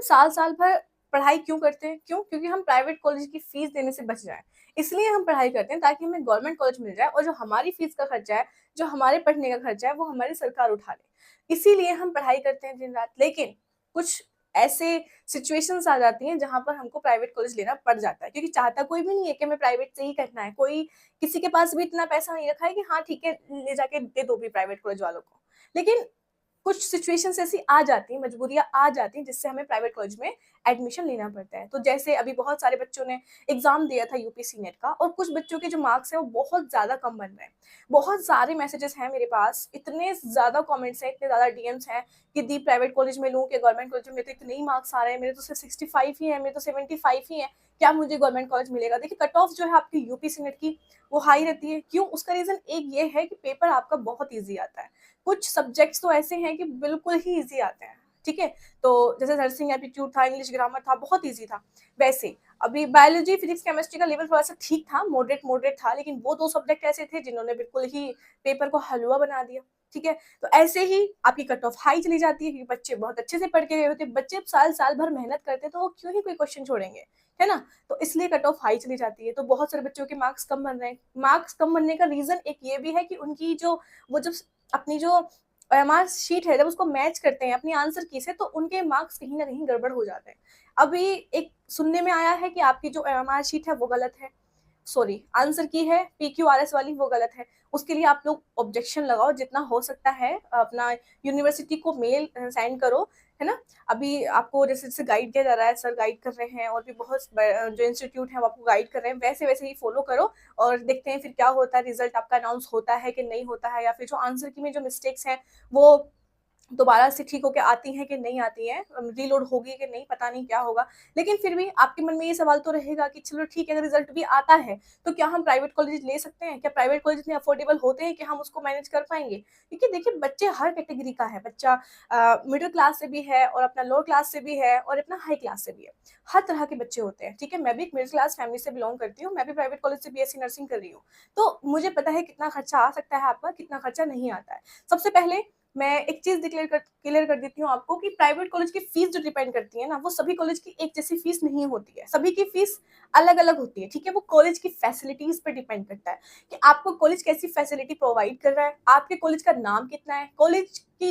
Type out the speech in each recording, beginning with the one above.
साल साल भर पढ़ाई क्यों करते हैं? क्यों? क्योंकि हम प्राइवेट कॉलेज की फीस देने से बच जाएँ। इसलिए हम पढ़ाई करते हैं ताकि हमें गवर्नमेंट कॉलेज मिल जाए और जो हमारी फीस का खर्चा है, जो हमारे पढ़ने का खर्चा है, वो हमारी सरकार उठा ले। इसीलिए हम पढ़ाई करते हैं दिन-रात। लेकिन कुछ ऐसे सिचुएशंस आ जाती हैं जहाँ पर हमको प्राइवेट कॉलेज लेना पड़ जाता है, क्योंकि चाहता कोई भी नहीं है कि हमें प्राइवेट से ही करना है। कोई किसी के पास भी इतना पैसा नहीं रखा है कि हाँ ठीक है, ले जाके दे दो भी प्राइवेट कॉलेज वालों को। लेकिन कुछ सिचुएशंस ऐसी आ जाती हैं, मजबूरियाँ आ जाती हैं जिससे हमें प्राइवेट कॉलेज में एडमिशन लेना पड़ता है। तो जैसे अभी बहुत सारे बच्चों ने एग्ज़ाम दिया था यूपीएससी नेट का और कुछ बच्चों के जो मार्क्स हैं वो बहुत ज़्यादा कम बन रहे हैं। बहुत सारे मैसेजेस हैं मेरे पास, इतने ज़्यादा कमेंट्स हैं, इतने ज़्यादा डीएम्स हैं कि दी प्राइवेट कॉलेज में लूँ कि गवर्नमेंट कॉलेज में, मेरे तो इतने ही मार्क्स आ रहे हैं, मेरे तो सिर्फ 65 ही है, मेरे तो 75 ही है, क्या मुझे गवर्नमेंट कॉलेज मिलेगा? देखिए कट ऑफ जो है आपकी यूपीएससी नेट की वो हाई रहती है। क्यों? उसका रीज़न एक ये है कि पेपर आपका बहुत ईज़ी आता है। कुछ सब्जेक्ट्स तो ऐसे हैं कि बिल्कुल ही ईज़ी आते हैं, ठीक है? तो जैसे नर्सिंग एप्टीट्यूड था, इंग्लिश ग्रामर था, बहुत ईज़ी था। वैसे अभी बायोलॉजी, फिजिक्स, केमिस्ट्री का लेवल थोड़ा-सा ठीक था, मॉडरेट था, लेकिन वो 2 सब्जेक्ट ऐसे थे जिन्होंने बिल्कुल ही पेपर को हलवा बना दिया, ठीक है? तो ऐसे ही आपकी कट ऑफ हाई चली जाती है क्योंकि बच्चे बहुत अच्छे से पढ़ के गए होते हैं। बच्चे साल-साल भर मेहनत करते हैं तो वो क्यों ही कोई क्वेश्चन छोड़ेंगे, है ना? तो इसलिए कट ऑफ हाई चली जाती है। तो बहुत सारे बच्चों के मार्क्स कम बन रहे हैं। मार्क्स कम बनने का रीज़न एक ये भी है कि उनकी जो वो जब अपनी जो मार्क्स शीट है जब उसको मैच करते हैं अपनी आंसर की से, तो उनके मार्क्स कहीं न कहीं गड़बड़ हो जाते हैं। अभी एक सुनने में आया है कि आपकी जो एमआर शीट है वो गलत है, सॉरी आंसर की है पीक्यूआरएस वाली वो गलत है। उसके लिए आप लोग ऑब्जेक्शन लगाओ जितना हो सकता है, अपना यूनिवर्सिटी को मेल सेंड करो, है ना? अभी आपको जैसे-जैसे गाइड किया जा रहा है, सर गाइड कर रहे हैं और भी बहुत जो इंस्टीट्यूट है वो आपको गाइड कर रहे हैं, वैसे-वैसे ही फॉलो करो और देखते हैं फिर क्या होता है, रिजल्ट आपका अनाउंस होता है कि नहीं होता है, या फिर जो आंसर की में जो मिस्टेक्स हैं वो दोबारा से ठीक होके आती हैं कि नहीं आती हैं, रीलोड होगी कि नहीं, पता नहीं क्या होगा। लेकिन फिर भी आपके मन में ये सवाल तो रहेगा कि चलो ठीक है, अगर रिज़ल्ट भी आता है, तो क्या हम प्राइवेट कॉलेज ले सकते हैं? क्या प्राइवेट कॉलेज इतने अफोर्डेबल होते हैं कि हम उसको मैनेज कर पाएँगे? क्योंकि देखिए बच्चे हर कैटेगरी का है, बच्चा मिडल क्लास से भी है और अपना लोअर क्लास से भी है और अपना हाई क्लास से भी है। हर तरह के बच्चे होते हैं, ठीक है? मैं भी एक मिडल क्लास फैमिली से बिलॉन्ग करती हूँ, मैं भी प्राइवेट कॉलेज से बीएससी नर्सिंग कर रही हूँ। तो मुझे पता है कितना खर्चा आ सकता है आपका, कितना खर्चा नहीं आता है। सबसे पहले मैं एक चीज़ क्लियर कर देती हूँ आपको कि प्राइवेट कॉलेज की फीस जो डिपेंड करती है ना, वो सभी कॉलेज की एक जैसी फीस नहीं होती है। सभी की फीस अलग-अलग होती है, ठीक है? वो कॉलेज की फैसिलिटीज़ पे डिपेंड करता है कि आपको कॉलेज कैसी फैसिलिटी प्रोवाइड कर रहा है, आपके कॉलेज का नाम कितना है, कॉलेज की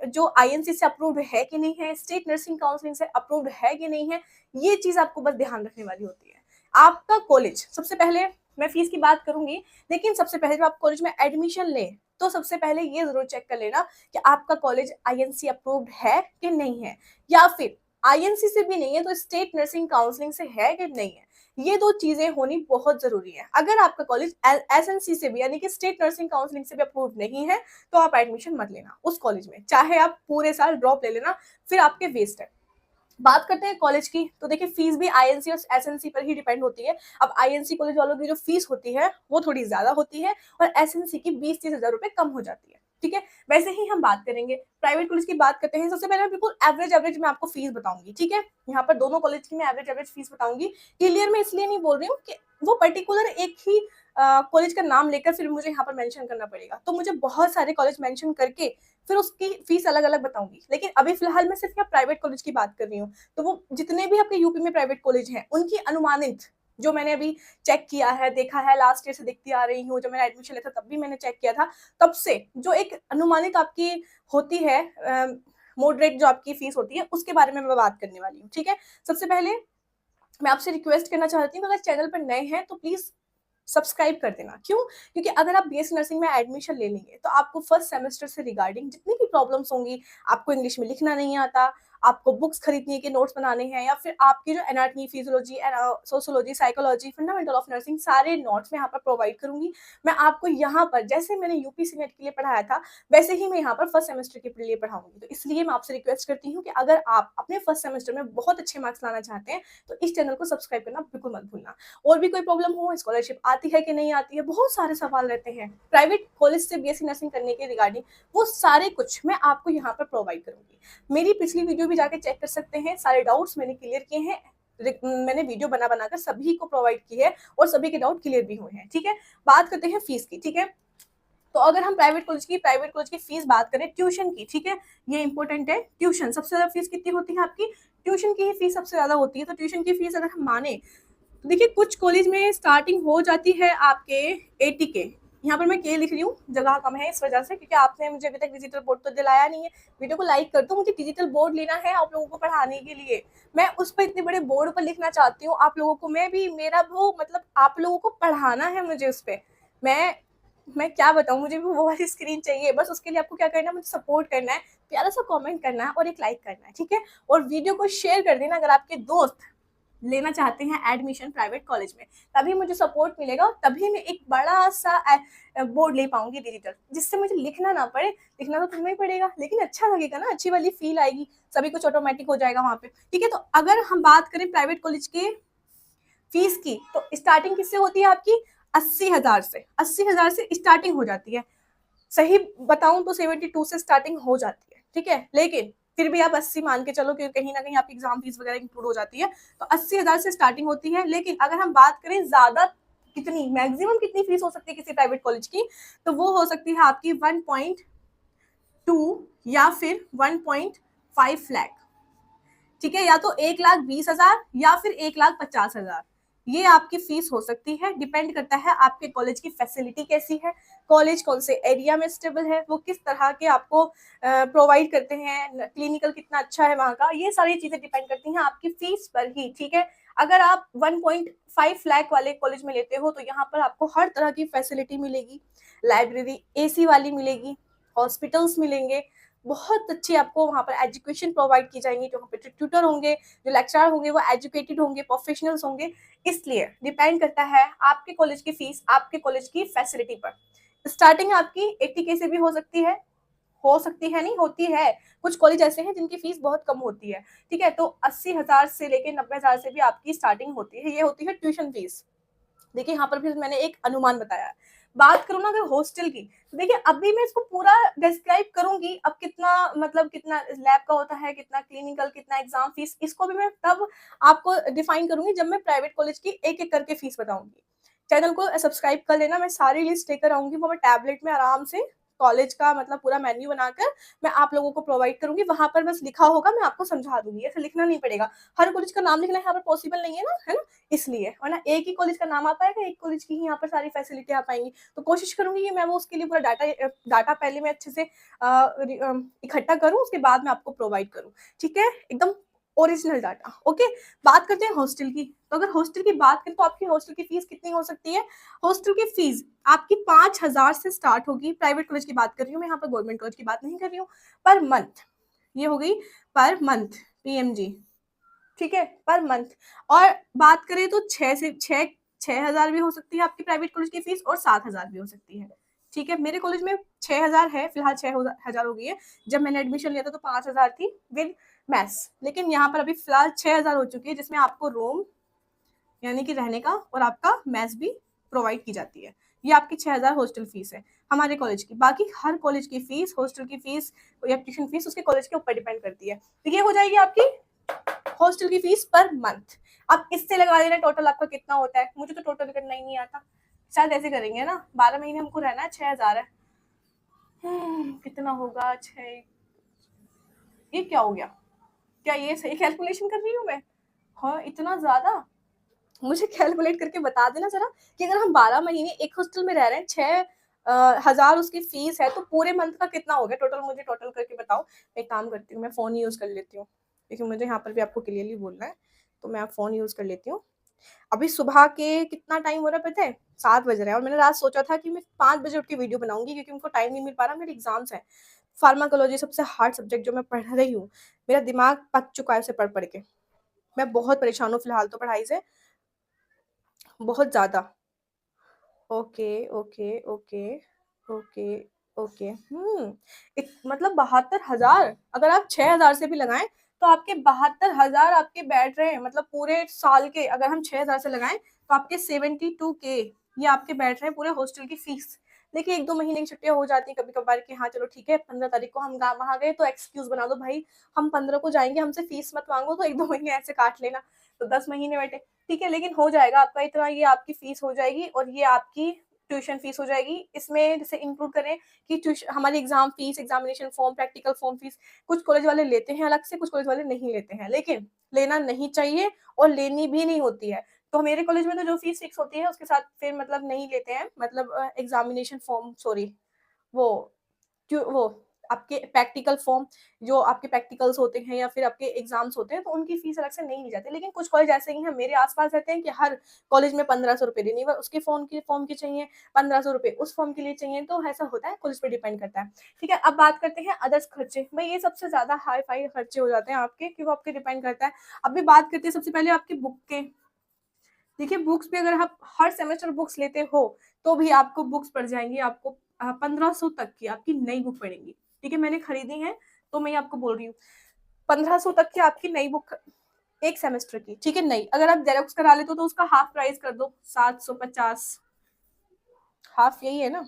जो आईएनसी से अप्रूव्ड है कि नहीं है, स्टेट नर्सिंग काउंसिलिंग से अप्रूव्ड है कि नहीं है, ये चीज़ आपको बस ध्यान रखने वाली होती है। आपका कॉलेज सबसे पहले, मैं फीस की बात करूँगी, लेकिन सबसे पहले जब आप कॉलेज में एडमिशन लें, तो सबसे पहले ये ज़रूर चेक कर लेना कि आपका कॉलेज आईएनसी अप्रूव्ड है कि नहीं है, या फिर आईएनसी से भी नहीं है तो स्टेट नर्सिंग काउंसलिंग से है कि नहीं है। ये 2 चीज़ें होनी बहुत ज़रूरी है। अगर आपका कॉलेज एसएनसी से भी यानी कि स्टेट नर्सिंग काउंसलिंग से भी अप्रूव्ड नहीं है, तो आप एडमिशन मत लेना उस कॉलेज में। चाहे आप पूरे साल ड्रॉप ले लेना, फिर आपके वेस्ट है। बात करते हैं कॉलेज की, तो देखिए फीस भी आईएनसी और एसएनसी पर ही डिपेंड होती है। अब आईएनसी कॉलेज वालों की जो फीस होती है वो थोड़ी ज़्यादा होती है और एसएनसी की 20-30 हज़ार रुपए कम हो जाती है, ठीक है? वैसे ही हम बात करेंगे, प्राइवेट कॉलेज की बात करते हैं। सबसे पहले मैं बिल्कुल एवरेज मैं आपको फीस बताऊँगी, ठीक है? यहाँ पर दोनों कॉलेज की मैं एवरेज फीस बताऊँगी। क्लियर मैं इसलिए नहीं बोल रही हूँ कि वो पर्टिकुलर एक ही कॉलेज का नाम लेकर फिर मुझे यहाँ पर मेंशन करना पड़ेगा। तो मुझे बहुत सारे कॉलेज मेंशन करके फिर उसकी फीस अलग-अलग बताऊँगी। लेकिन अभी फिलहाल मैं सिर्फ यहाँ प्राइवेट कॉलेज की बात कर रही हूँ। तो वो जितने भी आपके यूपी में प्राइवेट कॉलेज हैं, उनकी अनुमानित जो मैंने अभी चेक किया है, देखा है, लास्ट ईयर से देखती आ रही हूँ, जब मैंने एडमिशन लिया था तब भी मैंने चेक किया था, तब से जो एक अनुमानित आपकी होती है मॉडरेट जो आपकी फीस होती है, उसके बारे में मैं बात करने वाली हूँ, ठीक है? सबसे पहले मैं आपसे रिक्वेस्ट करना चाहती हूँ कि अगर चैनल पर नए हैं तो प्लीज़ सब्सक्राइब कर देना। क्यों? क्योंकि अगर आप बीएससी नर्सिंग में एडमिशन ले लेंगे, तो आपको फर्स्ट सेमेस्टर से रिगार्डिंग जितनी भी प्रॉब्लम्स होंगी, आपको इंग्लिश में लिखना नहीं आता, आपको बुक्स खरीदनी है कि नोट्स बनाने हैं, या फिर आपकी जो anatomy, physiology sociology, psychology, fundamental of nursing सारे नोट्स मैं यहाँ पर प्रोवाइड करूँगी। मैं आपको यहाँ पर जैसे मैंने यूपीएससी नेट के लिए पढ़ाया था, वैसे ही मैं यहाँ पर फर्स्ट सेमेस्टर के लिए पढ़ाऊँगी। तो इसलिए मैं आपसे रिक्वेस्ट करती हूँ कि अगर आप अपने फर्स्ट सेमेस्टर में बहुत अच्छे मार्क्स लाना चाहते हैं, तो इस चैनल को सब्सक्राइब करना बिल्कुल मत भूलना। और भी कोई प्रॉब्लम हो, स्कॉलरशिप आती है कि नहीं आती है, बहुत सारे सवाल रहते हैं प्राइवेट कॉलेज से बीएससी नर्सिंग करने के रिगार्डिंग, वो सारे कुछ मैं आपको यहाँ पर प्रोवाइड करूंगी। मेरी पिछली वीडियो भी जाके चेक कर सकते हैं, सारे डाउट्स मैंने क्लियर किए हैं। मैंने वीडियो बना बनाकर सभी को प्रोवाइड की है और सभी के डाउट क्लियर भी हुए हैं, ठीक है? बात करते हैं फीस की, ठीक है? तो अगर हम प्राइवेट कॉलेज की फीस बात करें ट्यूशन की, ठीक है, ये इंपॉर्टेंट है। ट्यूशन सबसे ज्यादा फीस कितनी होती है आपकी? ट्यूशन की ही फीस सबसे ज्यादा होती है। तो ट्यूशन की फीस अगर हम माने, तो देखिए कुछ कॉलेज में स्टार्टिंग हो जाती है आपके 80 के। यहाँ पर मैं के लिख रही हूँ, जगह कम है इस वजह से, क्योंकि आपने मुझे अभी तक डिजिटल बोर्ड तो दिलाया नहीं है। वीडियो को लाइक कर दो, मुझे डिजिटल बोर्ड लेना है आप लोगों को पढ़ाने के लिए। मैं उस पर इतने बड़े बोर्ड पर लिखना चाहती हूँ आप लोगों को। मैं भी, मेरा वो मतलब आप लोगों को पढ़ाना है मुझे उस पर। मैं क्या बताऊँ, मुझे भी वो वाली स्क्रीन चाहिए। बस उसके लिए आपको क्या करना है, मुझे सपोर्ट करना है, प्यारा सा कमेंट करना है और एक लाइक करना है, ठीक है। और वीडियो को शेयर कर देना अगर आपके दोस्त लेना चाहते हैं एडमिशन प्राइवेट कॉलेज में। तभी मुझे सपोर्ट मिलेगा, तभी मैं एक बड़ा सा बोर्ड ले पाऊंगी डिजिटल, जिससे मुझे लिखना ना पड़े। लिखना तो तुम्हें ही पड़ेगा, लेकिन अच्छा लगेगा ना, अच्छी वाली फील आएगी, सभी कुछ ऑटोमेटिक हो जाएगा वहां पे, ठीक है। तो अगर हम बात करें प्राइवेट कॉलेज के फीस की, तो स्टार्टिंग किससे होती है आपकी? 80,000 से। 80,000 से स्टार्टिंग हो जाती है। सही बताऊं तो 72 से स्टार्टिंग हो जाती है, ठीक है। लेकिन फिर भी आप 80 मान के चलो, क्योंकि कहीं ना कहीं आपकी एग्जाम फीस वगैरह इंक्लूड हो जाती है। तो 80,000 से स्टार्टिंग होती है। लेकिन अगर हम बात करें ज्यादा, कितनी मैक्सिमम कितनी फीस हो सकती है किसी प्राइवेट कॉलेज की, तो वो हो सकती है आपकी 1.2 या फिर 1.5 लाख, ठीक है। या तो 1,20,000 या फिर 1,50,000, ये आपकी फीस हो सकती है। डिपेंड करता है आपके कॉलेज की फैसिलिटी कैसी है, कॉलेज कौन से एरिया में स्टेबल है, वो किस तरह के आपको प्रोवाइड करते हैं, क्लिनिकल कितना अच्छा है वहाँ का, ये सारी चीजें डिपेंड करती हैं आपकी फीस पर ही, ठीक है। अगर आप 1.5 लाख वाले कॉलेज में लेते हो, तो यहाँ पर आपको हर तरह की फैसिलिटी मिलेगी। लाइब्रेरी एसी वाली मिलेगी, हॉस्पिटल्स मिलेंगे, बहुत अच्छी आपको वहाँ पर एजुकेशन प्रोवाइड की जाएंगी। जो वहाँ पे ट्यूटर होंगे, जो लेक्चरर होंगे, वो एजुकेटेड होंगे, प्रोफेशनल्स होंगे। इसलिए डिपेंड करता है आपके कॉलेज की फीस आपके कॉलेज की फैसिलिटी पर। स्टार्टिंग आपकी 80K से भी हो सकती है, नहीं होती है। कुछ कॉलेज ऐसे हैं जिनकी फीस बहुत कम होती है, ठीक है। तो 80,000 से लेके 90,000 से भी आपकी स्टार्टिंग होती है। ये होती है ट्यूशन फीस। देखिए यहाँ पर भी मैंने एक अनुमान बताया। बात करूँ ना अगर हॉस्टल की, तो देखिए अभी मैं इसको पूरा डिस्क्राइब करूंगी। अब कितना मतलब कितना लैब का होता है, कितना क्लिनिकल, कितना एग्जाम फीस, इसको भी मैं तब आपको डिफाइन करूंगी जब मैं प्राइवेट कॉलेज की एक एक करके फीस बताऊंगी। चैनल को सब्सक्राइब कर लेना, मैं सारी लिस्ट लेकर आऊंगी, वो मैं टैबलेट में आराम से कॉलेज का मतलब पूरा मेन्यू बनाकर मैं आप लोगों को प्रोवाइड करूंगी। वहां पर बस लिखा होगा, मैं आपको समझा दूंगी, ऐसे लिखना नहीं पड़ेगा। हर कॉलेज का नाम लिखना यहाँ पर पॉसिबल नहीं है ना, है ना, इसलिए। और ना एक ही कॉलेज का नाम आ पाएगा, एक कॉलेज की ही यहाँ पर सारी फैसिलिटी आ पाएंगी। तो कोशिश करूंगी कि मैं वो उसके लिए पूरा डाटा पहले मैं अच्छे से इकट्ठा करूँ, उसके बाद मैं आपको प्रोवाइड करूँ, ठीक है, एकदम ओरिजिनल डाटा। ओके, बात करते हैं हॉस्टल की। तो अगर हॉस्टल की बात करें तो आपकी हॉस्टल की फीस कितनी हो सकती है? हॉस्टल की फीस आपकी 5,000 से स्टार्ट होगी। प्राइवेट कॉलेज की बात कर रही हूँ मैं, यहाँ पर गवर्नमेंट कॉलेज की बात नहीं कर रही हूँ। पर मंथ, ये हो गई पर मंथ पीएमजी, ठीक है, पर मंथ। और बात करें तो 6,000 भी हो सकती है आपकी प्राइवेट कॉलेज की फीस, और 7,000 भी हो सकती है, ठीक है। मेरे कॉलेज में 6,000 है फिलहाल, 6,000 हो गई है। जब मैंने एडमिशन लिया था तो 5,000 थी विद मैथ्स, लेकिन यहाँ पर अभी फिलहाल 6,000 हो चुकी है, जिसमें आपको रूम यानी कि रहने का और आपका मैथ्स भी प्रोवाइड की जाती है। ये आपकी 6,000 हॉस्टल फीस है हमारे कॉलेज की। बाकी हर कॉलेज की फीस, हॉस्टल की फीस या ट्यूशन फीस उसके कॉलेज के ऊपर डिपेंड करती है। तो ये हो जाएगी आपकी हॉस्टल की फीस पर मंथ। अब इससे लगा देना टोटल आपका कितना होता है, मुझे तो टोटल करना ही नहीं आता। शायद ऐसे करेंगे ना, 12 महीने हमको रहना है, 6,000 है। कितना होगा 6, ये क्या हो गया? क्या ये सही कैलकुलेशन कर रही हूँ मैं? हाँ, इतना ज्यादा। मुझे कैलकुलेट करके बता देना जरा कि अगर हम 12 महीने एक हॉस्टल में रह रहे हैं, 6,000 उसकी फीस है, तो पूरे मंथ का कितना हो गया टोटल, मुझे टोटल करके बताओ। एक काम करती हूँ, मैं फोन यूज कर लेती हूँ, लेकिन मुझे यहाँ पर भी आपको क्लियरली बोलना है, तो मैं फोन यूज कर लेती हूँ। अभी सुबह के कितना टाइम हो रहा है पता है? 7 बज रहा है। और मैंने रात सोचा था कि मैं 5 बजे उठ के वीडियो बनाऊंगी, क्योंकि उनको टाइम नहीं मिल पा रहा, मेरे एग्जाम्स है। फार्माकोलॉजी सबसे हार्ड सब्जेक्ट जो मैं पढ़ रही हूँ, मेरा दिमाग पक चुका है उसे पढ़ पढ़ के। मैं बहुत परेशान हूँ फिलहाल तो पढ़ाई से, बहुत ज्यादा। Okay okay okay okay okay. मतलब 72,000, अगर आप 6,000 से भी लगाएं तो आपके 72,000 आपके बैठ रहे हैं, मतलब पूरे साल के अगर हम 6,000 से लगाएं तो आपके 72K ये आपके बैठ रहे हैं पूरे हॉस्टल की फीस। देखिए 1-2 महीने की छुट्टियां हो जाती है कभी कभार कि हाँ चलो ठीक है 15 तारीख को हम वहां गए, तो एक्सक्यूज बना दो भाई, हम 15 को जाएंगे, हमसे फीस मत मांगो, तो 1-2 महीने ऐसे काट लेना, तो 10 महीने बैठे, ठीक है। लेकिन हो जाएगा आपका इतना, ये आपकी फीस हो जाएगी। और ये आपकी ट्यूशन फीस हो जाएगी। इसमें जैसे इंक्लूड करें कि हमारी exam fees, examination form, practical form fees कुछ कॉलेज वाले लेते हैं अलग से, कुछ कॉलेज वाले नहीं लेते हैं, लेकिन लेना नहीं चाहिए और लेनी भी नहीं होती है। तो मेरे कॉलेज में तो जो फीस फिक्स होती है उसके साथ फिर मतलब नहीं लेते हैं, मतलब एग्जामिनेशन फॉर्म, सॉरी वो वो आपके प्रैक्टिकल फॉर्म, जो आपके प्रैक्टिकल्स होते हैं या फिर आपके एग्जाम्स होते हैं, तो उनकी फीस अलग से नहीं ली जाती। लेकिन कुछ कॉलेज ऐसे ही हैं मेरे आसपास रहते हैं कि हर कॉलेज में 1500 रुपये देनी है, उसके फॉर्म की चाहिए 1500 रुपये, उस फॉर्म के लिए चाहिए। तो ऐसा होता है, कॉलेज पे डिपेंड करता है। ठीक है, अब बात करते हैं अदर्स खर्चे। भाई ये सबसे ज्यादा हाई फाई खर्चे हो जाते हैं आपके, कि वो आपके डिपेंड करता है। अभी बात करते हैं सबसे पहले आपकी बुक के। देखिए बुक्स भी अगर आप हर सेमेस्टर बुक्स लेते हो तो भी आपको बुक्स पड़ जाएंगी, आपको 1500 तक की आपकी नई बुक पड़ेगी। ठीक है, मैंने खरीदी है तो मैं आपको बोल रही हूँ 1500 तक की आपकी नई बुक एक सेमेस्टर की। ठीक है, नहीं अगर आप जेरोक्स करा लेते हो तो उसका हाफ प्राइस कर दो, 750, हाफ यही है ना,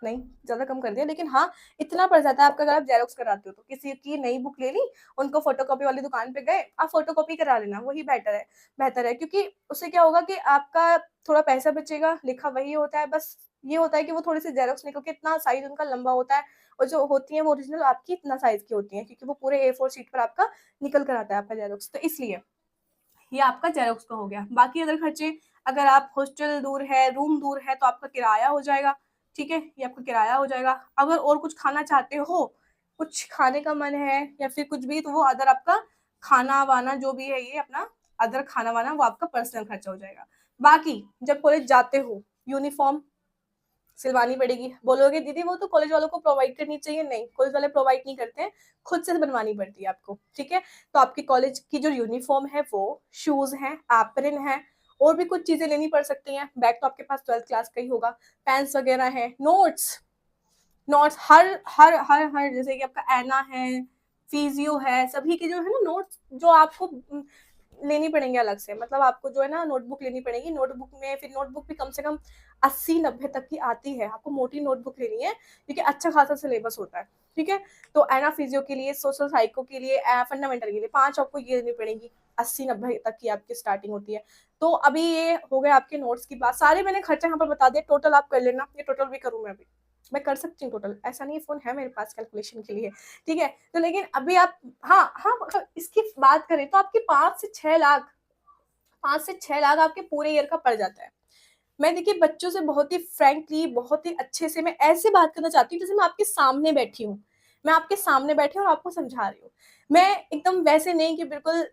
नहीं ज्यादा कम कर दिया, लेकिन हाँ इतना पड़ जाता है आपका अगर आप जेरोक्स कराते हो तो। किसी की नई बुक ले ली, उनको फोटोकॉपी वाली दुकान पे गए, आप फोटोकॉपी करा लेना, वही बेहतर है क्योंकि उससे क्या होगा कि आपका थोड़ा पैसा बचेगा, लिखा वही होता है, बस ये होता है कि वो थोड़ी सी जेरोक्स निकल के इतना साइज उनका लंबा होता है, और जो होती है वो ओरिजिनल आपकी इतना साइज की होती है, क्योंकि वो पूरे A4 शीट पर आपका निकल कर आता है आपका जेरोक्स। तो इसलिए ये आपका जेरोक्स का हो गया। बाकी अदर खर्चे, अगर आप हॉस्टल दूर है, रूम दूर है, तो आपका किराया हो जाएगा। ठीक है, ये आपका किराया हो जाएगा। अगर और कुछ खाना चाहते हो, कुछ खाने का मन है या फिर कुछ भी, तो वो अदर आपका खाना वाना जो भी है, ये अपना अदर खाना वाना वो आपका पर्सनल खर्चा हो जाएगा। बाकी जब कॉलेज जाते हो, यूनिफॉर्म सिलवानी पड़ेगी। बोलोगे दीदी वो तो कॉलेज वालों को प्रोवाइड करनी चाहिए, नहीं कॉलेज वाले प्रोवाइड नहीं करते हैं, खुद से बनवानी पड़ती है आपको। ठीक है, तो आपकी कॉलेज की जो यूनिफॉर्म है, वो शूज हैं, एप्रन है, और भी कुछ चीजें लेनी पड़ सकती हैं। बैग तो आपके पास 12th क्लास का ही होगा, पेन्स वगैरह है, नोट्स, हर हर हर हर जैसे कि आपका एना है, फिजियो है, सभी के जो है ना नोट्स, जो आपको लेनी पड़ेंगे अलग से। मतलब आपको जो है ना नोटबुक लेनी पड़ेगी, नोटबुक में फिर नोटबुक भी कम से कम 80-90 तक की आती है, आपको मोटी नोटबुक लेनी है क्योंकि अच्छा खासा सिलेबस होता है। ठीक है, तो एना फिजियो के लिए, सोशल साइको के लिए, फंडामेंटल के लिए 5 आपको ये लेनी पड़ेगी, 80-90 तक की आपकी स्टार्टिंग होती है। तो अभी ये हो गया आपके नोट्स की बात, सारे मैंने खर्चा यहाँ पर बता दिए, टोटल आप कर लेना। ये टोटल भी करूँ मैं कर सकती हूँ टोटल, ऐसा नहीं, फोन है मेरे पास कैलकुलेशन के लिए। ठीक है, तो लेकिन अभी आप, हाँ हाँ इसकी बात करें तो आपके 5 से 6 लाख आपके पूरे ईयर का पड़ जाता है। मैं देखिए बच्चों से बहुत ही फ्रैंकली, बहुत ही अच्छे से मैं ऐसे बात करना चाहती हूँ जैसे मैं आपके सामने बैठी हूँ, मैं आपके सामने बैठी हूँ और आपको समझा रही हूँ। मैं एकदम वैसे नहीं कि बिल्कुल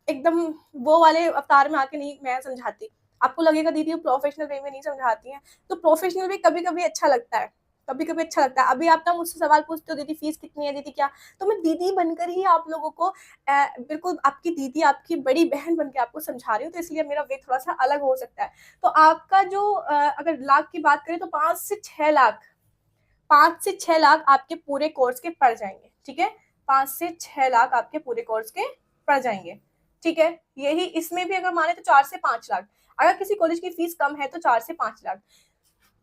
एकदम वो वाले अवतार में आके नहीं मैं समझाती। आपको लगेगा दीदी वो प्रोफेशनल वे में नहीं समझाती हैं, तो प्रोफेशनल भी कभी-कभी अच्छा लगता है, कभी-कभी अच्छा लगता है। अभी आप ना मुझसे सवाल पूछते हो, दीदी फीस कितनी है, दीदी क्या? तो मैं दीदी बनकर ही आप लोगों को बिल्कुल आपकी दीदी, आपकी बड़ी बहन बन के आपको समझा रही हूँ, तो इसलिए मेरा वे थोड़ा-सा अलग हो सकता है। तो आपका जो अगर लाख की बात करें तो 5 से 6 लाख, 5 से 6 लाख आपके पूरे कोर्स के पड़ जाएँगे। ठीक है? 5 से 6 लाख आपके पूरे कोर्स के पड़ जाएँगे। ठीक है? यही इसमें भी अगर माने तो 4 से 5 लाख। अगर किसी कॉलेज की फीस कम है तो 4 से 5 लाख।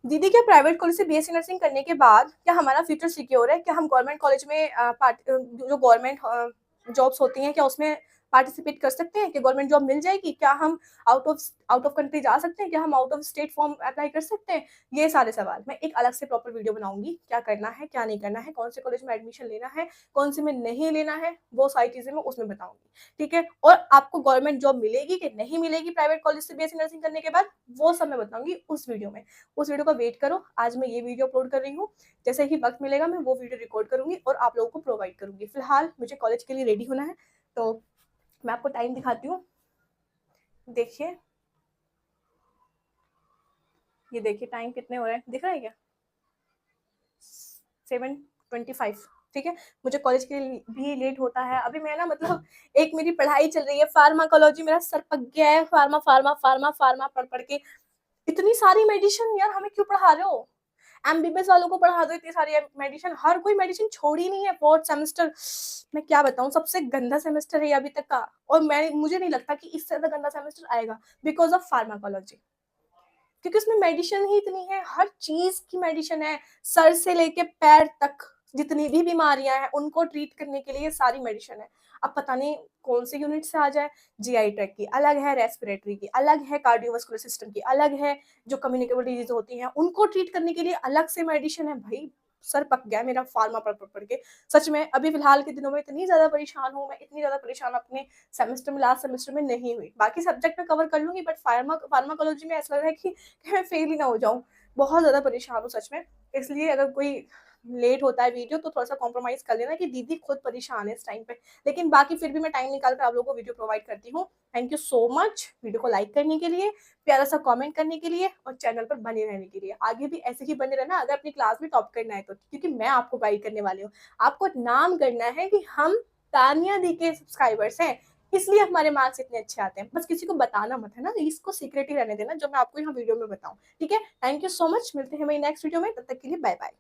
दीदी क्या प्राइवेट कॉलेज से बीएससी नर्सिंग करने के बाद क्या हमारा फ्यूचर सिक्योर है? क्या हम गवर्नमेंट कॉलेज में जो गवर्नमेंट जॉब्स होती हैं क्या उसमें पार्टिसिपेट कर सकते हैं? क्या गवर्नमेंट जॉब मिल जाएगी? क्या हम आउट ऑफ कंट्री जा सकते हैं? क्या हम out of state form apply कर सकते हैं? ये सारे सवाल मैं एक अलग से प्रॉपर वीडियो बनाऊंगी, क्या करना है, क्या नहीं करना है, कौन से कॉलेज में एडमिशन लेना है, कौन से में नहीं लेना है, वो सारी चीजें मैं उसमें बताऊंगी। ठीक है, और आपको गवर्नमेंट जॉब मिलेगी कि नहीं मिलेगी प्राइवेट कॉलेज से बीएससी नर्सिंग करने के बाद, वो सब मैं बताऊंगी उस वीडियो में। उस वीडियो का वेट करो, आज मैं ये वीडियो अपलोड कर रही हूँ, जैसे ही वक्त मिलेगा मैं वो वीडियो रिकॉर्ड करूंगी और आप लोगों को प्रोवाइड करूंगी। फिलहाल मुझे कॉलेज के लिए रेडी होना है, तो मैं आपको टाइम दिखाती हूँ। देखिए, ये देखिए टाइम कितने हो रहे हैं, दिख रहा है क्या? 7:25। ठीक है, मुझे कॉलेज के लिए भी लेट होता है। अभी मैं ना मतलब एक मेरी पढ़ाई चल रही है फार्माकोलॉजी, मेरा सर पक गया है फार्मा फार्मा फार्मा फार्मा पढ़ पढ़ के। इतनी सारी मेडिसिन यार, हमें क्यों पढ़ा रहे हो? एमबीबीएस वालों को पढ़ा दो इतनी सारी मेडिसिन, हर कोई मेडिसिन छोड़ ही नहीं है। 4th सेमेस्टर, मैं क्या बताऊं, सबसे गंदा सेमेस्टर है अभी तक का, और मुझे नहीं लगता कि इससे ज्यादा गंदा सेमेस्टर आएगा बिकॉज ऑफ फार्माकोलॉजी, क्योंकि उसमें मेडिसिन ही इतनी है, हर चीज की मेडिसिन है, सर से लेके पैर तक जितनी भी बीमारियां हैं उनको ट्रीट करने के लिए सारी मेडिसिन है। अब पता नहीं कौन से यूनिट से आ जाए। जीआई ट्रैक की अलग है, रेस्पिरेटरी की अलग है, कार्डियोवास्कुलर सिस्टम की अलग है, जो कम्युनिकेबल डिजीज होती हैं उनको ट्रीट करने के लिए अलग से मेडिसिन है। भाई सर पक गया मेरा फार्मा पढ़ के। सच में अभी फिलहाल के दिनों में इतनी ज़्यादा परेशान हूँ मैं, इतनी ज़्यादा परेशान अपने सेमेस्टर में, लास्ट सेमेस्टर में नहीं हुई। बाकी सब्जेक्ट मैं कवर कर लूँगी, बट फार्माकोलॉजी में ऐसा लग रहा है कि मैं फेल ही ना हो जाऊँ। बहुत ज़्यादा परेशान हूँ सच में। इसलिए अगर कोई लेट होता है वीडियो तो थोड़ा-सा कॉम्प्रोमाइज़ कर लेना कि दीदी खुद परेशान है इस टाइम पे। लेकिन बाकी फिर भी मैं टाइम निकाल कर आप लोगों को वीडियो प्रोवाइड करती हूँ। Thank you so much video को लाइक करने के लिए, प्यारा सा कमेंट करने के लिए और चैनल पर बने रहने के लिए। आगे भी ऐसे ही बने रहना अगर अपनी क्लास में टॉप करना है तो, क्योंकि मैं आपको गाइड करने वाली हूँ। आपको नाम करना है कि हम तानिया दी के सब्सक्राइबर्स हैं, इसलिए हमारे मार्क्स इतने अच्छे आते हैं। बस किसी को बताना मत, है ना? इसको सीक्रेट ही रहने देना जो मैं आपको यहाँ वीडियो में बताऊँ, ठीक है? थैंक यू सो मच, मिलते हैं मेरी नेक्स्ट वीडियो में, तब तक के लिए बाय-बाय।